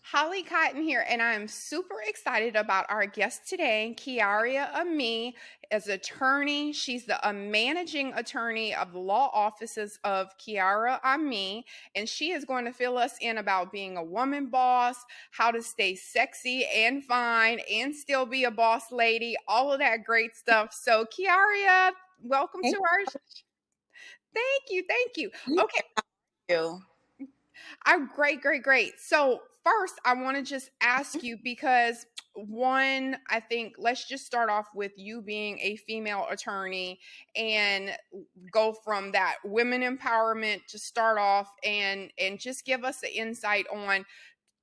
Holly Cotton here, and I'm super excited about our guest today, Keyarria Amey, as attorney. She's the managing attorney of the law offices of Keyarria Amey, and she is going to fill us in about being a woman boss, how to stay sexy and fine, and still be a boss lady, all of that great stuff. So, Keyarria, welcome to Thank our. Thank you, thank you. you. Okay. You. I'm great, great, great. So, first, I want to just ask you because one, I think let's just start off with you being a female attorney and go from that women empowerment to start off and just give us the insight on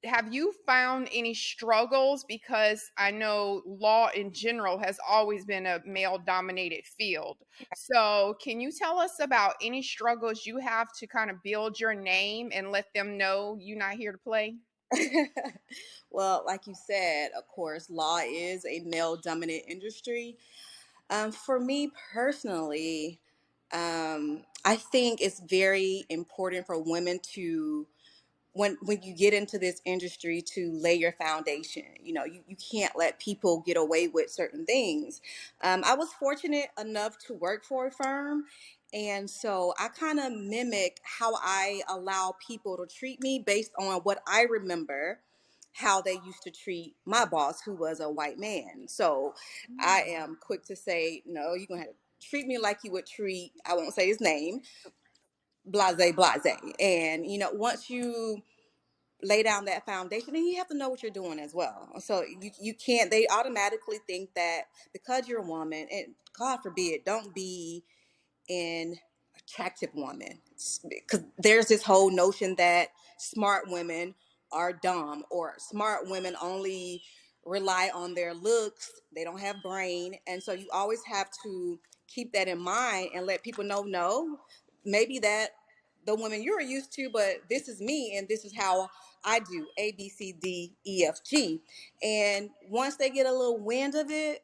have you found any struggles because I know law in general has always been a male dominated field. So, can you tell us about any struggles you have to kind of build your name and let them know you're not here to play? Well, like you said, of course, law is a male dominant industry. For me personally, I think it's very important for women to when you get into this industry to lay your foundation. You can't let people get away with certain things. I was fortunate enough to work for a firm, and so I kind of mimic how I allow people to treat me based on what I remember how they used to treat my boss, who was a white man. So I am quick to say, no, you're going to have to treat me like you would treat, I won't say his name, blase blase. And once you lay down that foundation, and you have to know what you're doing as well. So you can't, they automatically think that because you're a woman, and God forbid, don't be an attractive woman, because there's this whole notion that smart women are dumb, or smart women only rely on their looks, they don't have brain. And so you always have to keep that in mind and let people know, no, maybe that the woman you're used to, but this is me and this is how I do ABCDEFG. And once they get a little wind of it,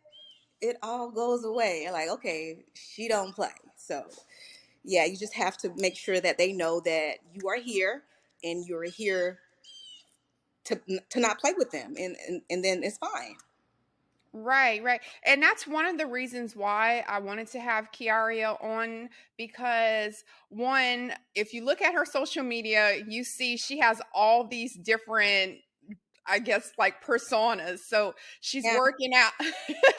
it all goes away. Like, okay, she don't play. So yeah, you just have to make sure that they know that you are here and you're here to not play with them, and then it's fine. Right, right. And that's one of the reasons why I wanted to have Kiaria on because one, if you look at her social media, you see she has all these different I guess like personas. So she's Yeah. working out.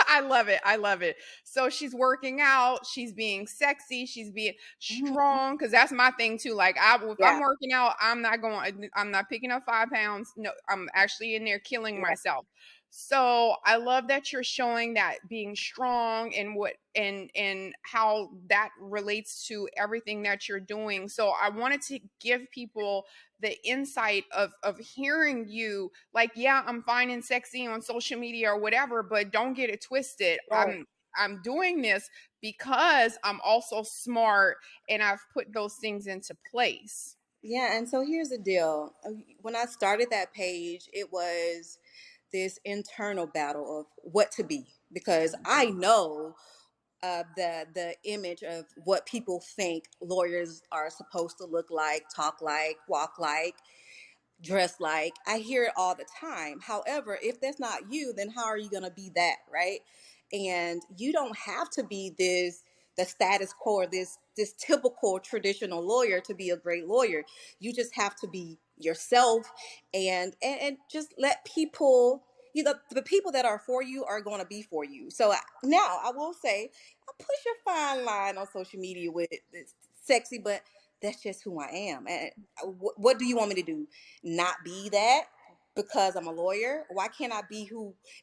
I love it. I love it. So she's working out. She's being sexy. She's being Mhm. strong because that's my thing too. Like if I'm Yeah. working out, I'm not going. I'm not picking up 5 pounds. No, I'm actually in there killing Yeah. myself. So I love that you're showing that being strong and what and how that relates to everything that you're doing. So I wanted to give people the insight of hearing you like yeah I'm fine and sexy on social media or whatever, but don't get it twisted. Right. I'm doing this because I'm also smart and I've put those things into place. Yeah, and so here's the deal. When I started that page, it was this internal battle of what to be, because I know the image of what people think lawyers are supposed to look like, talk like, walk like, dress like. I hear it all the time. However, if that's not you, then how are you going to be that, right? And you don't have to be the status quo, or this typical traditional lawyer to be a great lawyer. You just have to be yourself, and just let people, the people that are for you are going to be for you. So now I will say, I push a fine line on social media with it's sexy, but that's just who I am. And what do you want me to do? Not be that because I'm a lawyer? Why can't I be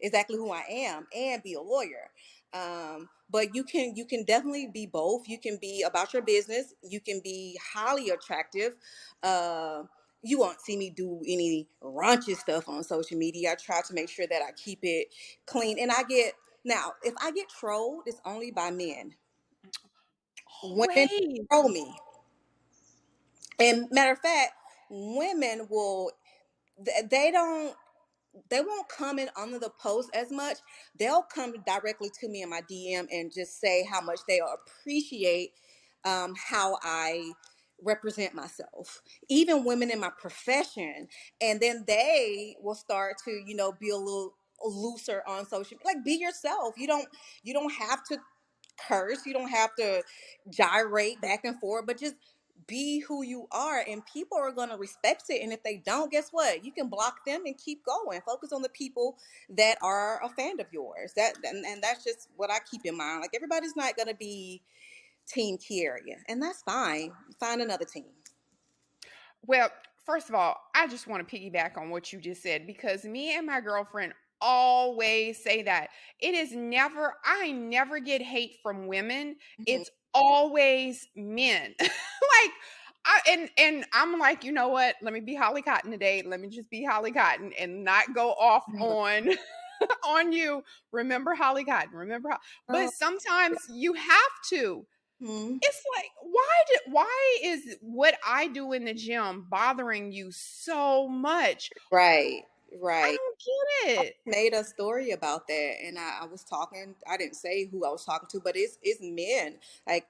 exactly who I am and be a lawyer? But you can definitely be both. You can be about your business. You can be highly attractive. Uh, you won't see me do any raunchy stuff on social media. I try to make sure that I keep it clean. And now, if I get trolled, it's only by men. Oh, Women wait. troll me. And matter of fact, women will, they don't, they won't comment under the post as much. They'll come directly to me in my DM and just say how much they appreciate how I represent myself, even women in my profession. And then they will start to, be a little looser on social media. Like, be yourself. You don't have to curse. You don't have to gyrate back and forth, but just be who you are, and people are going to respect it. And if they don't, guess what? You can block them and keep going. Focus on the people that are a fan of yours. And that's just what I keep in mind. Like, everybody's not going to be Team Keyarria, and that's fine. Find another team. Well, first of all, I just want to piggyback on what you just said because me and my girlfriend always say that I never get hate from women. Mhm. It's always men. Like, and I'm like, you know what? Let me be Holly Cotton today. Let me just be Holly Cotton and not go off on on you. Remember Holly Cotton. But Oh, sometimes you have to. mhm. It's like, why is what I do in the gym bothering you so much? Right, I right. don't get it. Made a story about that, and I was talking. I didn't say who I was talking to, but it's men. Like,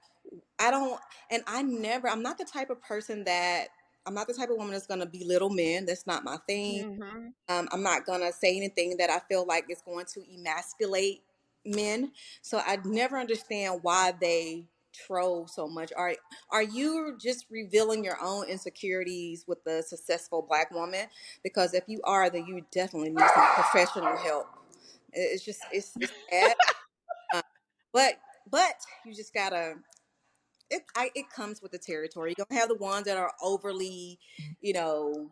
I don't, and I'm not the type of person that I'm not the type of woman that's gonna belittle men. That's not my thing. Mhm. I'm not gonna say anything that I feel like is going to emasculate men. So I never understand why they troll so much. Are you just revealing your own insecurities with the successful Black woman? Because if you are, then you definitely need some professional help. It's just it's sad, uh, but you just gotta. It comes with the territory. You're gonna have the ones that are overly, you know,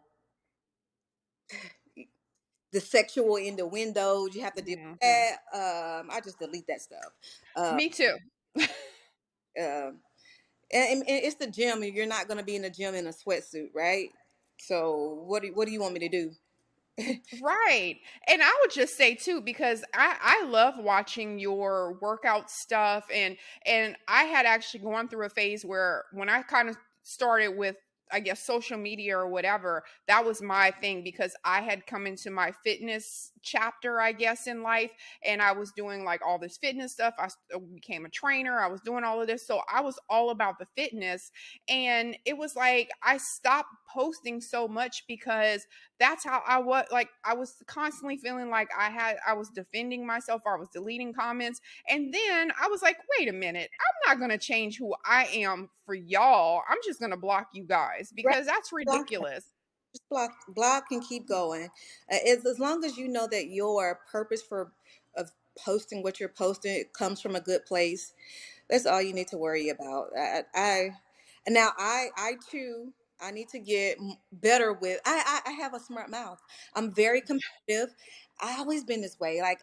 the sexual innuendos. You have to deal with Mhm. that. I just delete that stuff. Uh, Me too. uh, and it's the gym, and you're not going to be in the gym in a sweatsuit, right? So what do you want me to do? Right. And I would just say too, because I love watching your workout stuff and I had actually gone through a phase where when I kind of started with I guess social media or whatever, that was my thing because I had come into my fitness chapter, I guess, in life. And I was doing like all this fitness stuff. Became a trainer. I was doing all of this. So I was all about the fitness. And it was like I stopped posting so much because that's how I was like I was constantly feeling like I was defending myself or I was deleting comments. And then I was like, wait a minute, I'm not gonna change who I am for y'all. I'm just gonna block you guys Right, because that's block, ridiculous. just block, and keep going. As long as you know that your purpose for of posting what you're posting comes from a good place. That's all you need to worry about. And now I too, I need to get better with. I have a smart mouth. I'm very competitive. I always been this way. Like,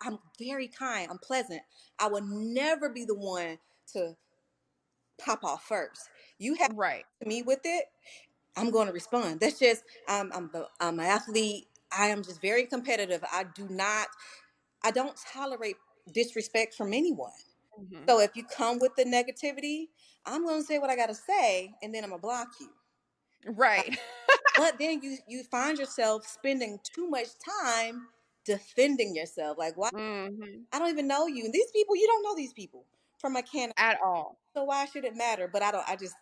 I'm very kind. I'm pleasant. I will never be the one to pop off first. You have Right. to me with it. I'm going to respond. That's just I'm an athlete. I am just very competitive. I don't tolerate disrespect from anyone. Mhm. So if you come with the negativity, I'm going to say what I got to say, and then I'm gonna block you. Uh, Right. But then you find yourself spending too much time defending yourself. Like, why? Mhm. I don't even know you, and these people, you don't know these people from a can. At all. So why should it matter? But I don't. I just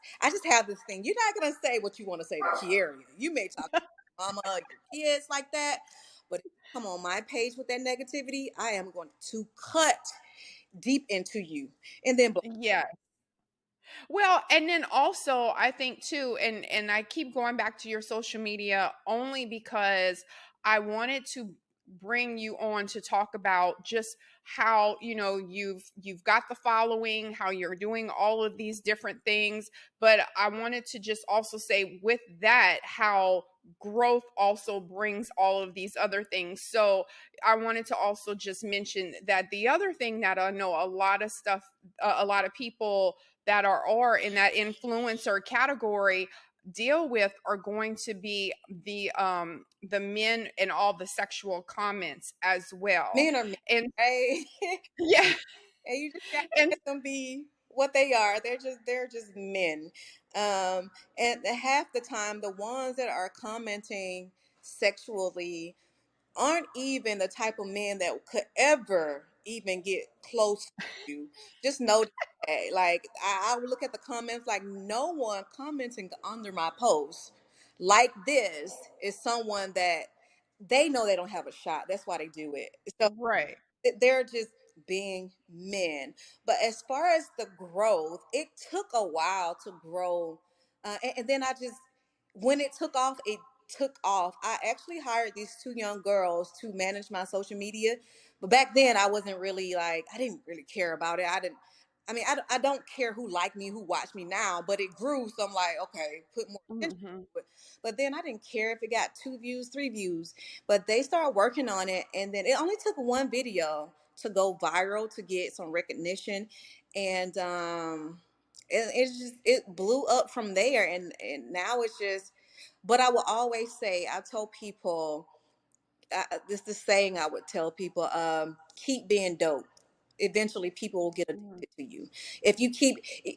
have this thing. You're not gonna say what you want to say to Keyarria. You may talk to your mama, your kids like that, but if you come on my page with that negativity, I am going to cut deep into you and then block. Yeah. Well, and then also I think too, and I keep going back to your social media only because I wanted to bring you on to talk about just how you've got the following, how you're doing all of these different things, but I wanted to just also say with that how growth also brings all of these other things. So I wanted to also just mention that the other thing that I know a lot of stuff a lot of people that are in that influencer category deal with are going to be the men and all the sexual comments as well. Men are men, And right? yeah, And you just gotta and let them be what they are. They're just men. And half the time, the ones that are commenting sexually, aren't even the type of men that could ever even get close to you. Just know that. Like, I would look at the comments, like, no one commenting under my post like this is someone that they know they don't have a shot. That's why they do it. So Right. they're just being men. But as far as the growth, it took a while to grow. And then I just, when it took off, it took off. I actually hired these two young girls to manage my social media. But back then, I wasn't really like, I didn't really care about it. I don't care who liked me, who watched me now, but it grew. So I'm like, okay, put more attention Hmm. to it. But then I didn't care if it got 2 views, 3 views, but they started working on it. And then it only took one video to go viral to get some recognition. And it blew up from there. And now it's just, but I will always say, I told people, this is the saying I would tell people, keep being dope. Eventually people will get addicted to you. If you keep,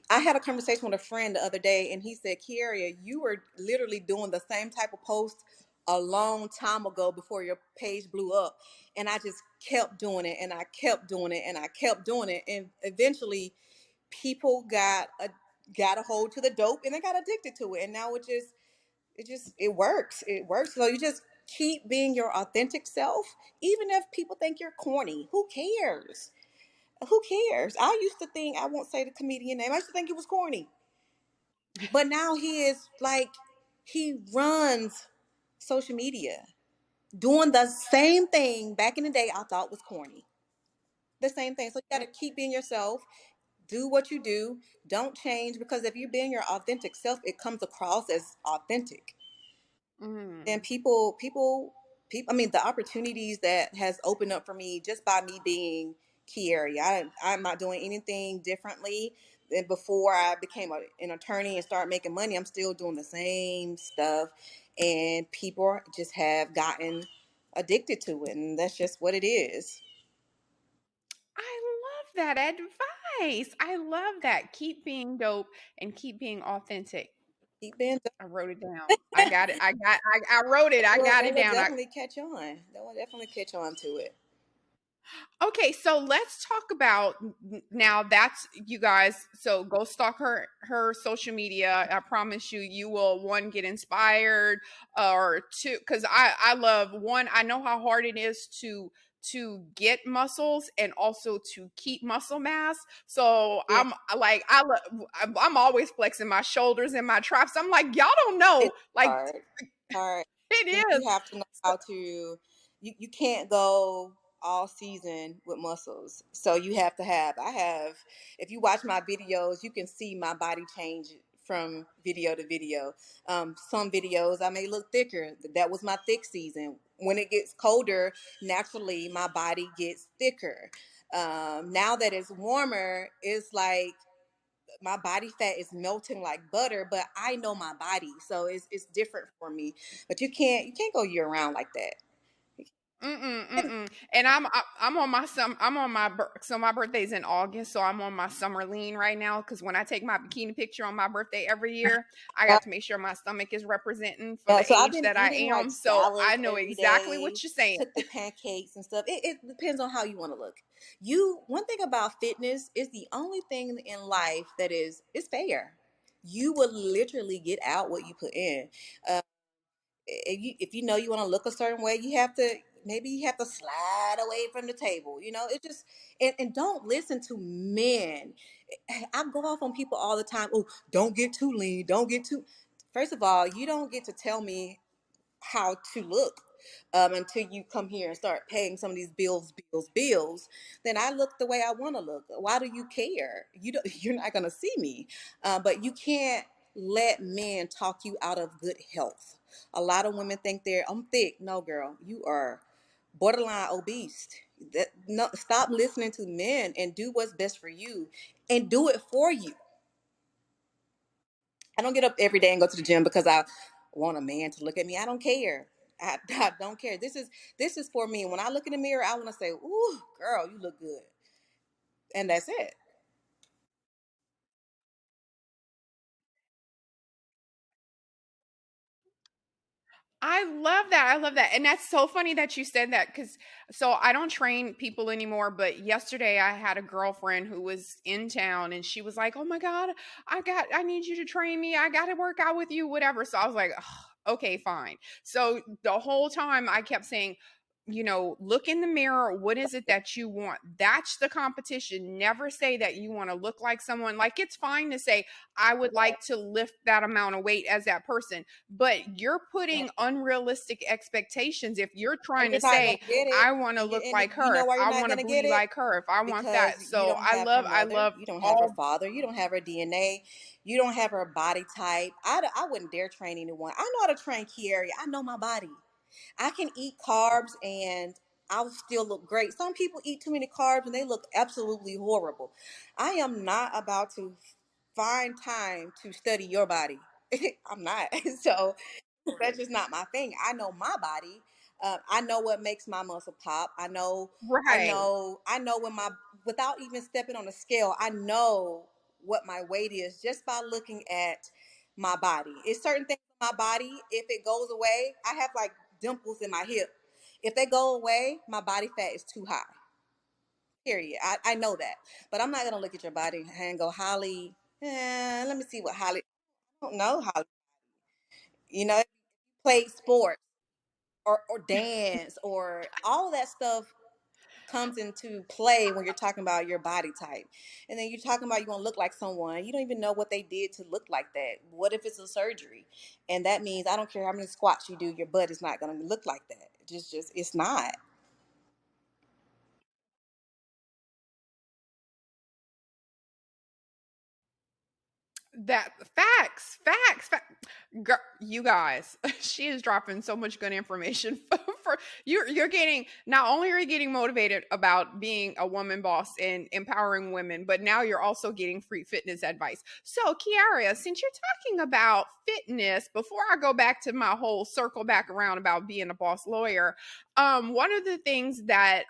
I had a conversation with a friend the other day and he said, Keyarria, you were literally doing the same type of post a long time ago before your page blew up. And I just kept doing it and I kept doing it and I kept doing it. And eventually people got a hold to the dope and they got addicted to it. And now it works. It works. So you just keep being your authentic self, even if people think you're corny. Who cares? Who cares? I used to think, I won't say the comedian name, I used to think he was corny. But now he is like, he runs social media doing the same thing back in the day I thought was corny. The same thing. So you got to keep being yourself. Do what you do. Don't change, because if you're being your authentic self, it comes across as authentic. And Mm. people, I mean, the opportunities that has opened up for me just by me being Keyarria. I'm not doing anything differently than before I became an attorney and started making money. I'm still doing the same stuff, and people just have gotten addicted to it, and that's just what it is. I love that advice. I love that. Keep being dope and keep being authentic. Keep being. I wrote it down. I got it. I wrote it. I Well, got they it will down. definitely catch on. They will definitely catch on to it. Okay, so let's talk about now. That's you guys. So go stalk her social media. I promise you, you will one get inspired, or two, because I love one. I know how hard it is to get muscles and also to keep muscle mass. So Yeah, I'm always flexing my shoulders and my traps. I'm like, y'all don't know, it's like hard. Hard. it You is. have to know how to. You can't go all season with muscles. So you have to have. I have. If you watch my videos, you can see my body change from video to video. Some videos I may look thicker. That was my thick season. When it gets colder, naturally my body gets thicker. Now that it's warmer, it's like my body fat is melting like butter, but I know my body, so it's different for me. But you can't go year round like that. Mm-mm, mm-mm. And I'm on my so my birthday's in August, so I'm on my summer lean right now because when I take my bikini picture on my birthday every year, I Yeah, got to make sure my stomach is representing for yeah. the So I've age been that I eating like am. So salads I know every exactly day. what you're saying. Took the pancakes and stuff. It depends on how you want to look. You One thing about fitness is the only thing in life that is fair. You will literally get out what you put in. If you know you want to look a certain way, you have to slide away from the table. It just, and don't listen to men. I go off on people all the time. Oh, don't get too lean. Don't get too. First of all, you don't get to tell me how to look, until you come here and start paying some of these bills. Then I look the way I want to look. Why do you care? You're not going to see me. But you can't let men talk you out of good health. A lot of women think I'm thick. No, girl, you are borderline obese. No, stop listening to men and do what's best for you, and do it for you. I don't get up every day and go to the gym because I want a man to look at me. I don't care. I don't care. This is for me. When I look in the mirror, I want to say, "Ooh, girl, you look good," and that's it. I love that. I love that. And that's so funny that you said that because so I don't train people anymore. But yesterday I had a girlfriend who was in town and she was like, oh my God, I need you to train me. I got to work out with you, whatever. So I was like, "Ugh, okay, fine. So the whole time I kept saying, look in the mirror. What is it that you want? That's the competition. Never say that you want to look like someone. Like, it's fine to say, I would like to lift that amount of weight as that person, but you're putting unrealistic expectations if you're And trying you're to not gonna say, get it, I want to look and like you her, know if why you're I not want a gonna get booty it? like her, if I want Because that. you So don't I have her love, I mother, love you don't have her all. father, you don't have her DNA, you don't have her body type. I wouldn't dare train anyone. I know how to train Keyarria. I know my body. I can eat carbs and I'll still look great. Some people eat too many carbs and they look absolutely horrible. I am not about to find time to study your body. I'm not. So that's just not my thing. I know my body. I know what makes my muscle pop. Right. I know when my, without even stepping on a scale, I know what my weight is just by looking at my body. It's certain things in my body. If it goes away, I have like dimples in my hip. If they go away, my body fat is too high. Period. I know that, but I'm not gonna look at your body and go, Holly. Let me see what Holly. I don't know Holly. You know, play sports or dance or all of that stuff comes into play when you're talking about your body type. And then you're talking about you want to look like someone. You don't even know what they did to look like that. What if it's a surgery? And that means I don't care how many squats you do, your butt is not going to look like that. Just it's not. That facts. Girl, you guys, she is dropping so much good information for you're getting, not only are you getting motivated about being a woman boss and empowering women, but now you're also getting free fitness advice. So, Kiara, since you're talking about fitness, before I go back to my whole circle back around about being a boss lawyer, one of the things that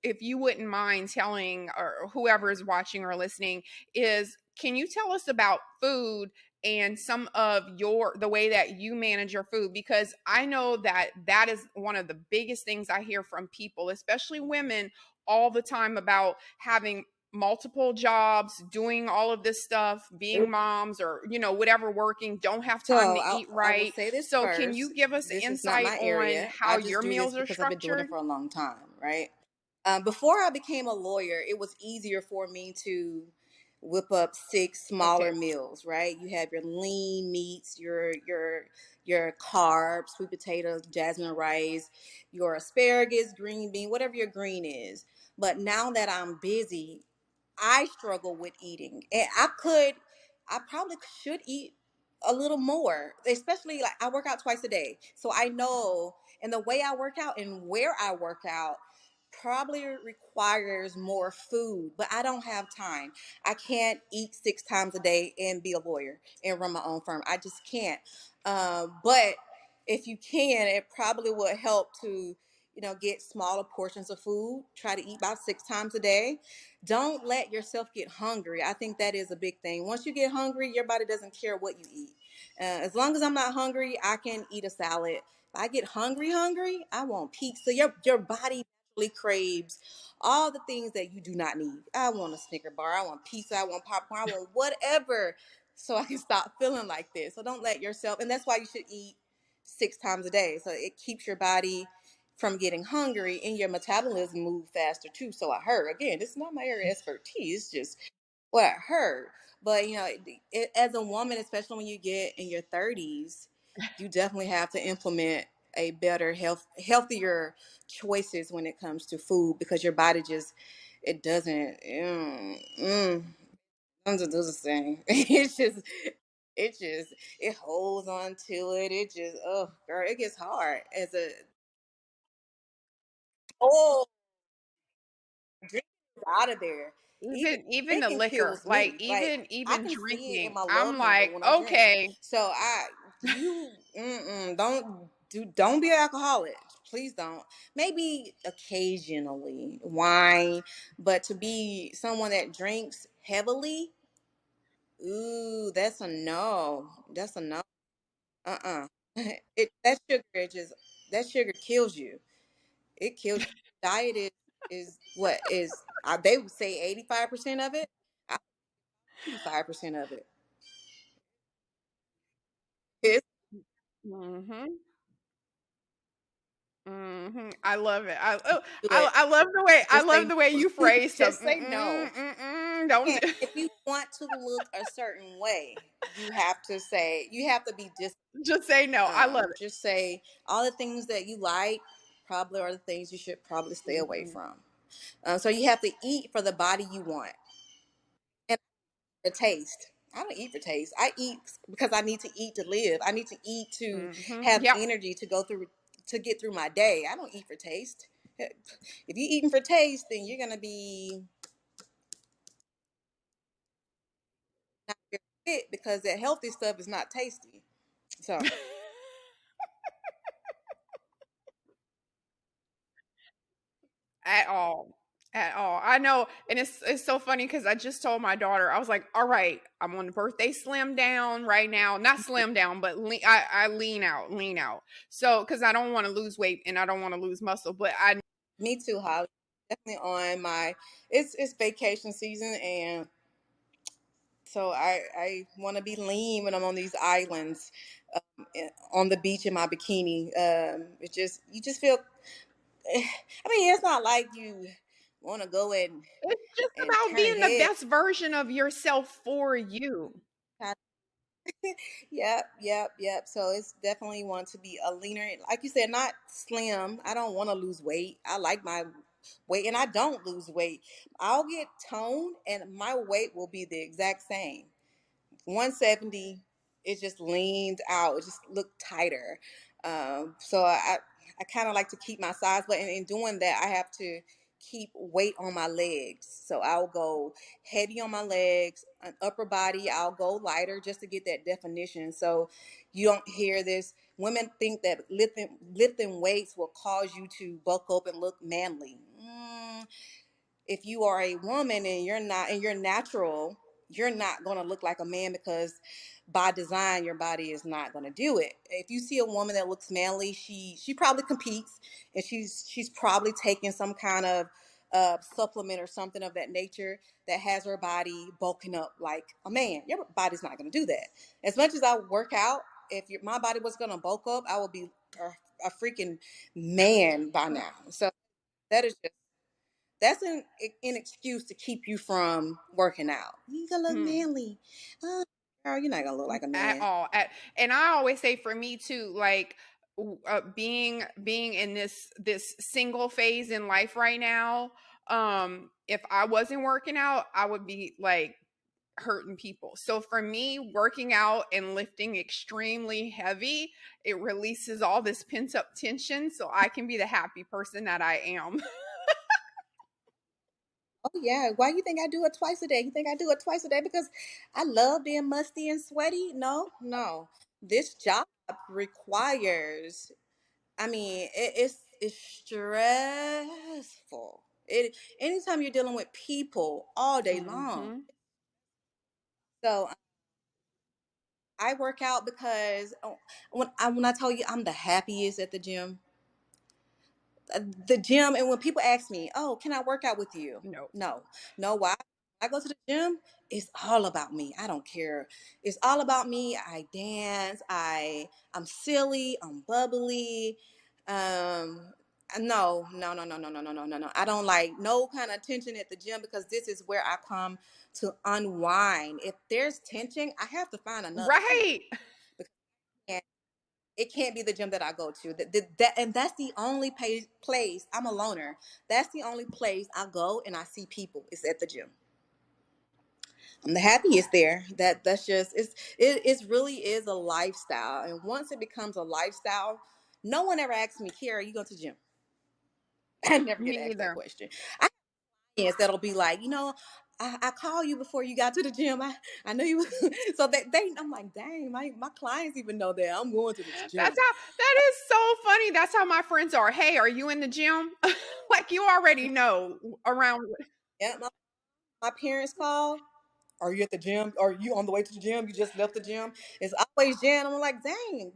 if you wouldn't mind telling or whoever is watching or listening is, can you tell us about food and some of the way that you manage your food? Because I know that that is one of the biggest things I hear from people, especially women, all the time about having multiple jobs, doing all of this stuff, being moms or whatever, working, don't have So time to eat I will right. say this So can you first. give us This is not insight my on area. how I just your do this meals are because I've been doing it structured? for a long time, right? Before I became a lawyer, it was easier for me to whip up six Okay. smaller meals, right? You have your lean meats, your carbs, sweet potatoes, jasmine rice, your asparagus, green bean, whatever your green is. But now that I'm busy, I struggle with eating. And I probably should eat a little more, especially like I work out twice a day. So I know, and the way I work out and where I work out probably requires more food, but I don't have time. I can't eat six times a day and be a lawyer and run my own firm. I just can't. But if you can, it probably would help to, get smaller portions of food. Try to eat about six times a day. Don't let yourself get hungry. I think that is a big thing. Once you get hungry, your body doesn't care what you eat. As long as I'm not hungry, I can eat a salad. If I get hungry, I want pizza. Your body naturally craves all the things that you do not need. I want a Snicker bar. I want pizza. I want popcorn. I want whatever, so I can stop feeling like this. So don't let yourself. And that's why you should eat six times a day. So it keeps your body from getting hungry and your metabolism move faster too. So I heard. Again, this is not my area of expertise. It's just what I heard. But as a woman, especially when you get in your 30s, you definitely have to implement a better healthier choices when it comes to food, because your body just, it doesn't doesn't do the same. It holds on to it. It just, oh girl, it gets hard as a, oh, drinking is out of there. Even Even the drinking liquor, kills like me. Like I even can see it in drinking, my I'm love handle like, when I drink. okay. So don't be an alcoholic. Please don't. Maybe occasionally wine, but to be someone that drinks heavily, ooh, that's a no. That's a no. Uh-uh. That sugar that sugar kills you. It kills you. Diet is what is they would say 85% of it. 85% of it. It's Mhm. I love it. do it. I Just love say the way no. you phrased them. Just say no. Don't And do if you want to look a certain way, you have to be just just say no. I love just say all the things that you like probably are the things you should probably stay it. away Mhm. from. So you have to eat for the body you want. And the taste. I don't eat for taste. I eat because I need to eat to live. I need to eat to Mhm. have Yep. energy to get through my day. I don't eat for taste. If you're eating for taste, then you're gonna be not very fit because that healthy stuff is not tasty. So At all. At all. I know, and it's so funny because I just told my daughter, I was like, "All right, I'm on the birthday slim down right now. Not slim down, but I lean out. So because I don't want to lose weight and I don't want to lose muscle, but I me too, Holly. Definitely on my it's vacation season and so I want to be lean when I'm on these islands, on the beach in my bikini. It just you just feel. I mean, it's not like you want to go it's just and about turn being the head. best version of yourself for you. Yep. So it's definitely want to be a leaner, like you said, not slim. I don't want to lose weight. I like my weight, and I don't lose weight. I'll get toned, and my weight will be the exact same. 170, it just leaned out. It just looked tighter. So I kind of like to keep my size, but in doing that, I have to keep weight on my legs. So I'll go heavy on my legs, an upper body. I'll go lighter just to get that definition. So you don't hear this. Women think that lifting weights will cause you to bulk up and look manly. If you are a woman and you're natural, you're not going to look like a man because by design your body is not going to do it. If you see a woman that looks manly, she probably competes and she's probably taking some kind of supplement or something of that nature that has her body bulking up like a man. Your body's not going to do that. As much as I work out, if my body was going to bulk up, I would be a freaking man by now. So that is just that's an excuse to keep you from working out. You gonna look Mm. manly. Oh, girl, you're not gonna look like a At man. all. And I always say for me too, like being in this single phase in life right now, if I wasn't working out, I would be like hurting people. So for me, working out and lifting extremely heavy, it releases all this pent up tension so I can be the happy person that I am. Oh yeah. Why you think I do it twice a day? You think I do it twice a day because I love being musty and sweaty? No, no. This job requires. I mean, it's stressful. It anytime you're dealing with people all day long. Mhm. So I work out because when I tell you I'm the happiest at the gym, and when people ask me, "Oh, can I work out with you?" No. No, no. Why? I go to the gym. It's all about me. I don't care. It's all about me. I dance. I'm silly. I'm bubbly. No. I don't like no kind of tension at the gym because this is where I come to unwind. If there's tension, I have to find another gym Right. because it can't be the gym that I go to. And that's the only place. I'm a loner. That's the only place I go and I see people. It's at the gym. I'm the happiest there. That's just it really is a lifestyle. And once it becomes a lifestyle, no one ever asks me, Kara, you go to the gym? I never get Me asked that either. question. I have friends that'll be like, I called you before you got to the gym. I know you. So I'm like, dang, my clients even know that I'm going to this That's gym. how that is so funny. That's how my friends are. Hey, are you in the gym? Like you already know around. Yeah, my parents call. Are you at the gym? Are you on the way to the gym? You just left the gym? It's always gym. I'm like, dang,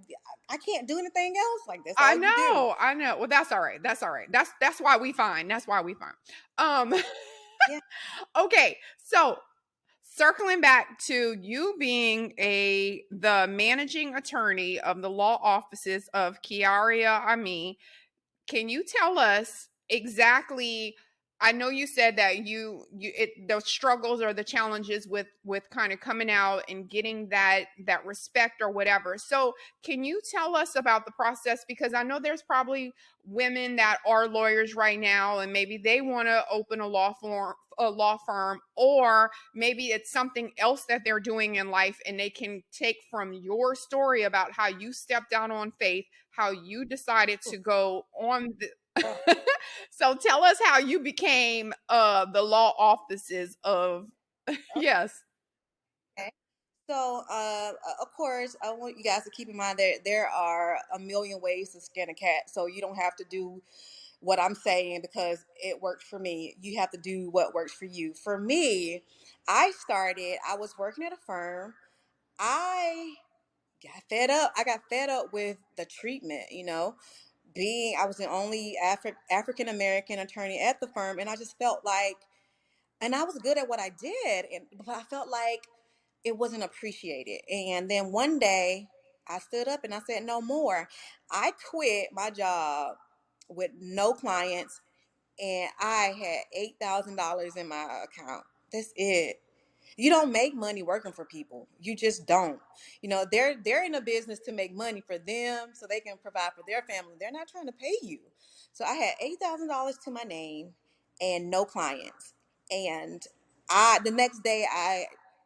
I can't do anything else. Like, that's all you do. I know. Well, that's all right. That's all right. That's why we fine. That's why we fine. Um, Yeah. okay, so circling back to you being the managing attorney of the law offices of Keyarria Amey, can you tell us exactly? I know you said that the struggles or the challenges with kind of coming out and getting that respect or whatever. So can you tell us about the process? Because I know there's probably women that are lawyers right now, and maybe they want to open a law firm, or maybe it's something else that they're doing in life, and they can take from your story about how you stepped out on faith, how you decided to go on the so tell us how you became the law offices of yes. Okay. So, of course, I want you guys to keep in mind that there are a million ways to skin a cat. So you don't have to do what I'm saying because it worked for me. You have to do what works for you. For me, I was working at a firm. I got fed up. I got fed up with the treatment, I was the only African American attorney at the firm, and I just felt like, and I was good at what I did, but I felt like it wasn't appreciated. And then one day I stood up and I said, no more. I quit my job with no clients, and I had $8,000 in my account. That's it. You don't make money working for people. You just don't. They're in a business to make money for them so they can provide for their family. They're not trying to pay you. So I had $8,000 to my name and no clients. And the next day I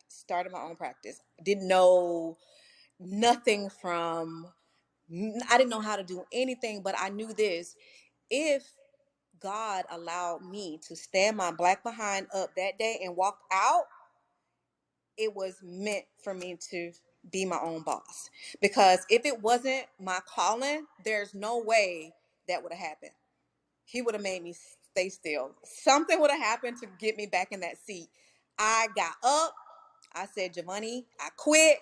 started my own practice. Didn't know nothing from I didn't know how to do anything, but I knew this. If God allowed me to stand my black behind up that day and walk out, it was meant for me to be my own boss. Because if it wasn't my calling, there's no way that would have happened. He would have made me stay still. Something would have happened to get me back in that seat. I got up. I said, Giovanni, I quit.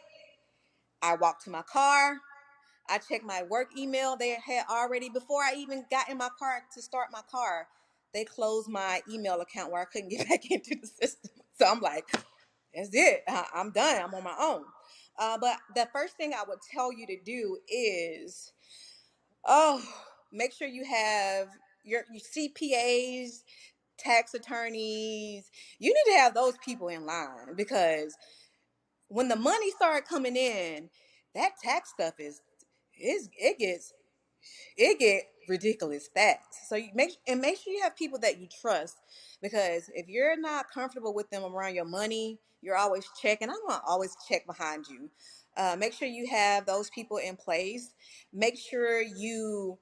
I walked to my car. I checked my work email. They had already, before I even got in my car to start my car, they closed my email account where I couldn't get back into the system. So I'm like, that's it. I'm done. I'm on my own. But the first thing I would tell you to do is, oh, make sure you have your CPAs, tax attorneys. You need to have those people in line, because when the money started coming in, that tax stuff it gets ridiculous fast. So make sure you have people that you trust, because if you're not comfortable with them around your money, you're always checking. I'm gonna always check behind you. Make sure you have those people in place. Make sure you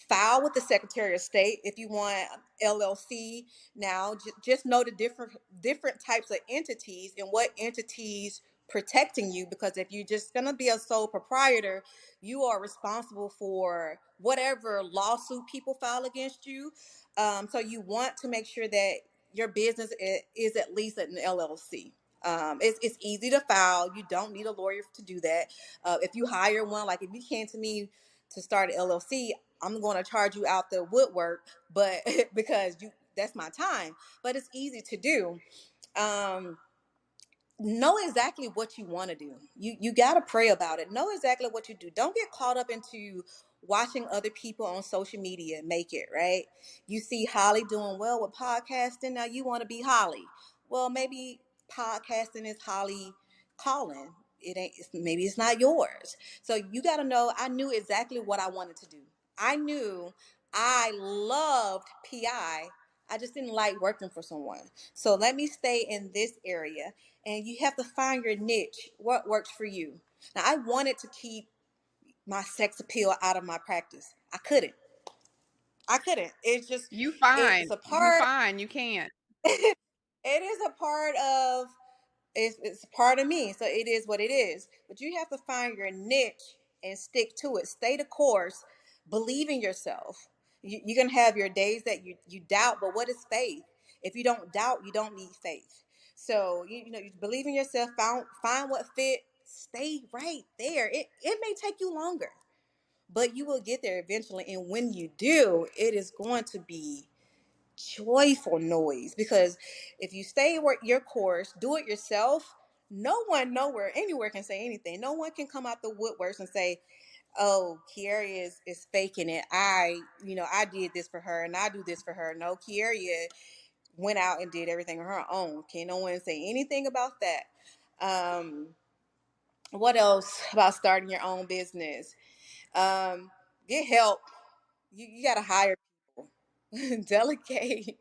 file with the Secretary of State if you want LLC. Now, just know the different types of entities and what entities protecting you, because if you're just going to be a sole proprietor, you are responsible for whatever lawsuit people file against you. So you want to make sure that your business is at least an LLC. It's easy to file. You don't need a lawyer to do that. If you hire one, like if you came to me to start an LLC, I'm going to charge you out the woodwork, but because that's my time. But it's easy to do. Um, know exactly what you want to do. You got to pray about it. Know exactly what you do. Don't get caught up into watching other people on social media make it, right? You see Holly doing well with podcasting. Now you want to be Holly. Well, maybe podcasting is Holly calling. It ain't, maybe it's not yours. So you got to know, I knew exactly what I wanted to do. I knew I loved PI. I just didn't like working for someone. So let me stay in this area, and you have to find your niche, what works for you. Now, I wanted to keep my sex appeal out of my practice. I couldn't. It's just, You it's fine. a You part, fine. You can't. it is a part of, it's a part of me. So it is what it is. But you have to find your niche and stick to it. Stay the course. Believe in yourself. You're going to have your days that you doubt, but what is faith? If you don't doubt, you don't need faith. So you believe in yourself, find what fit, stay right there. It may take you longer, but you will get there eventually. And when you do, it is going to be joyful noise, because if you stay your course, do it yourself, no one nowhere anywhere can say anything. No one can come out the woodworks and say, oh, Keyarria is faking it. I did this for her and I do this for her. No, Keyarria went out and did everything on her own. Can no one say anything about that? um what else about starting your own business? Get help. You got to hire people. Delegate.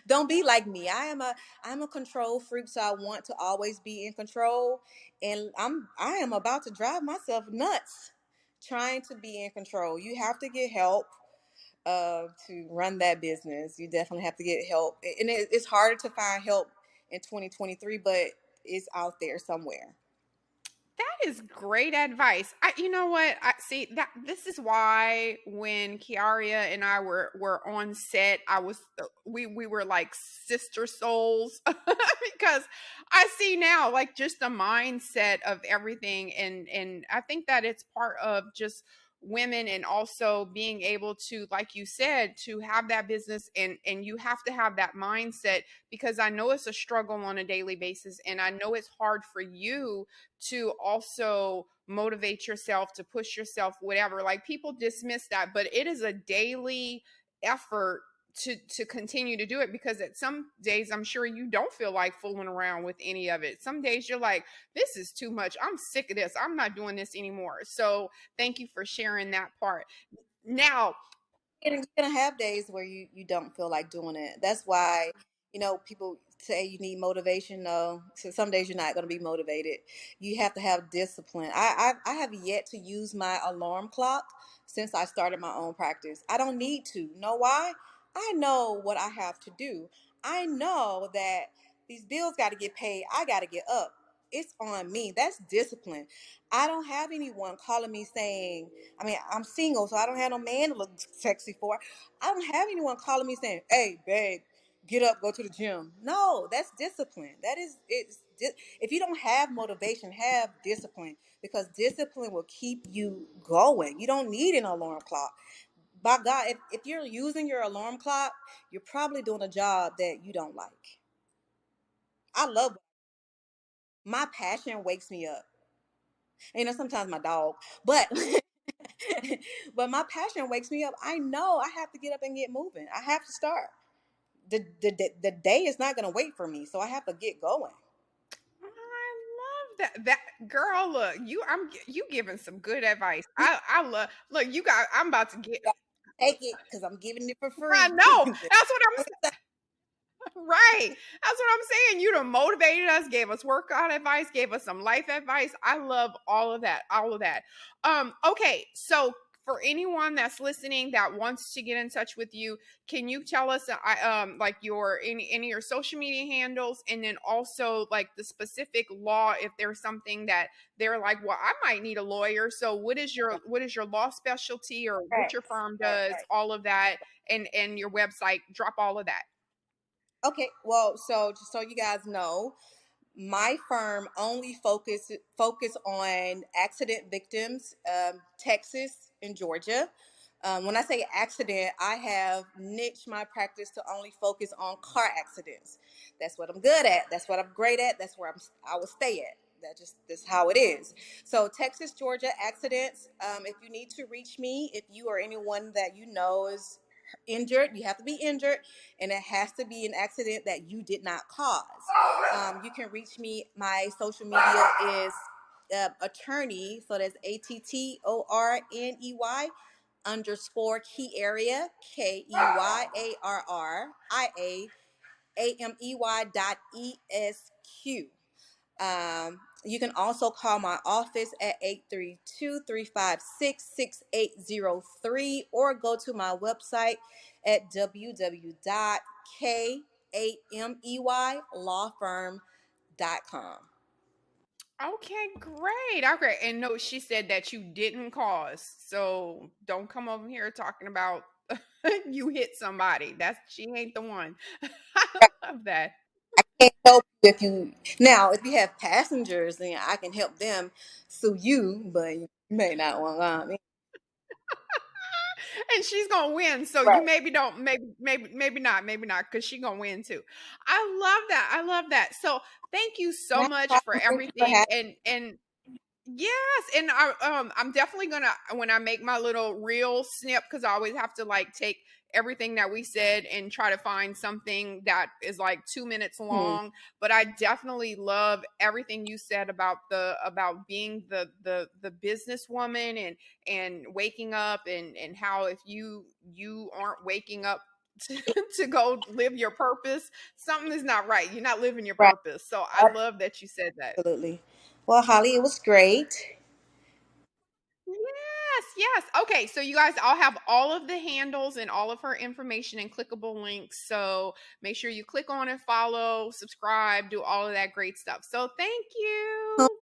Don't be like me. I'm a control freak, so I want to always be in control, and I am about to drive myself nuts trying to be in control. You have to get help to run that business. You definitely have to get help, and it's harder to find help in 2023, but it's out there somewhere. That is great advice. You know what? I see that this is why when Kiaria and I were on set, we were like sister souls because I see now like just the mindset of everything, and I think that it's part of just women, and also being able to, like you said, to have that business, and you have to have that mindset, because I know it's a struggle on a daily basis, and I know it's hard for you to also motivate yourself, to push yourself, whatever. Like, people dismiss that, but it is a daily effort to continue to do it, because at some days I'm sure you don't feel like fooling around with any of it. Some days you're like, this is too much, I'm sick of this, I'm not doing this anymore. So thank you for sharing that part. Now, You're gonna have days where you don't feel like doing it. That's why people say you need motivation. No, so some days you're not gonna be motivated. You have to have discipline. I have yet to use my alarm clock since I started my own practice. I don't need to. Know why? I know what I have to do. I know that these bills got to get paid. I got to get up. It's on me. That's discipline. I don't have anyone calling me saying, I mean, I'm single, so I don't have no man to look sexy for. I don't have anyone calling me saying, "Hey, babe, get up, go to the gym." No, that's discipline. If you don't have motivation, have discipline, because discipline will keep you going. You don't need an alarm clock. By God, if you're using your alarm clock, you're probably doing a job that you don't like. I love my passion wakes me up. Sometimes my dog, but but my passion wakes me up. I know I have to get up and get moving. I have to start. The day is not going to wait for me, so I have to get going. I love that girl, look, you giving some good advice. I love, look, you got, I'm about to get, Take it because I'm giving it for I free. know, that's what I'm right. That's what I'm saying. You done motivated us, gave us workout advice, gave us some life advice. I love all of that. All of that. Okay, so for anyone that's listening that wants to get in touch with you, can you tell us like your any of your social media handles, and then also like the specific law, if there's something that they're like, well, I might need a lawyer. So what is your law specialty, or what Right, your firm right, does, right. all of that, and your website, drop all of that. Okay, well, so just so you guys know, my firm only focus on accident victims, Texas and Georgia. When I say accident, I have niched my practice to only focus on car accidents. That's what I'm good at. That's what I'm great at. That's where I will stay at. That's how it is. So Texas, Georgia accidents. If you need to reach me, if you or anyone that you know is injured, you have to be injured, and it has to be an accident that you did not cause. You can reach me. My social media is attorney, so that's ATTORNEY _Keyarria KEYARRIAAMEY.ESQ. You can also call my office at 832-356-6803, or go to my website at www.kameylawfirm.com. Okay, great. Okay. And no, she said that you didn't cause. So don't come over here talking about you hit somebody. She ain't the one. I love that. Can't help you if you now if you have passengers, then I can help them sue you, but you may not want me. And she's gonna win. So you Right. maybe don't, maybe not, because she's gonna win too. I love that. I love that. So thank you so No much for problem. Thank you for everything. having And yes, and I'm definitely gonna, when I make my little reel snip, because I always have to like take everything that we said and try to find something that is like 2 minutes me. long. But I definitely love everything you said about about being the businesswoman and waking up, and how if you aren't waking up to, to go live your purpose, something is not right. You're not living your Right. purpose. So I love that you said that. Absolutely. Well, Holly, it was great. Yes, yes. Okay, so you guys, I'll have all of the handles and all of her information and clickable links. So make sure you click on it, follow, subscribe, do all of that great stuff. So thank you.